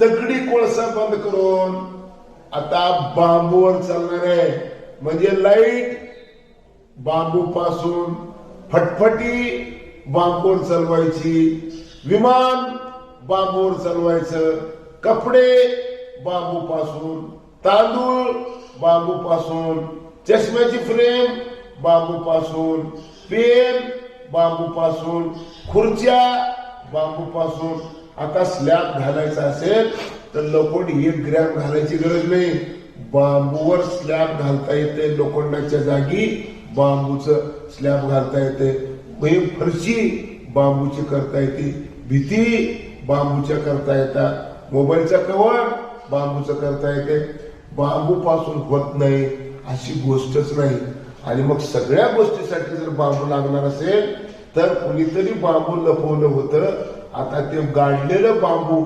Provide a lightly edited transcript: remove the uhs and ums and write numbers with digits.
दगडी कोळसा बंद करून आता बांबूवर चालणार आहे. म्हणजे लाईट बांबू पासून, फटफटी बांबूवर चालवायची, विमान बांबूवर चालवायचं, कपडे बांबू पासून, तांदूळ बांबू पासून, चष्म्याची फ्रेम बांबू पासून, पेन बांबू पासून, खुर्च्या बांबू पासून. आता स्लॅब घालायचा असेल तर लोखंड 1 ग्रॅम घालायची गरज नाही, बांबूवर स्लॅब घालता येते. लोखंडाच्या जागी बांबूचं स्लॅब घालता येते. फरशी बांबूची करता येते, भीती बांबूच्या करता येतात, मोबाईलचा कव्हर बांबूचं करता येते. बांबू पासून होत नाही अशी गोष्टच नाही. आणि मग सगळ्या गोष्टीसाठी जर बांबू लागणार असेल तर कुणीतरी बांबू लपवलं होतं. आता ते गाडलेलं बांबू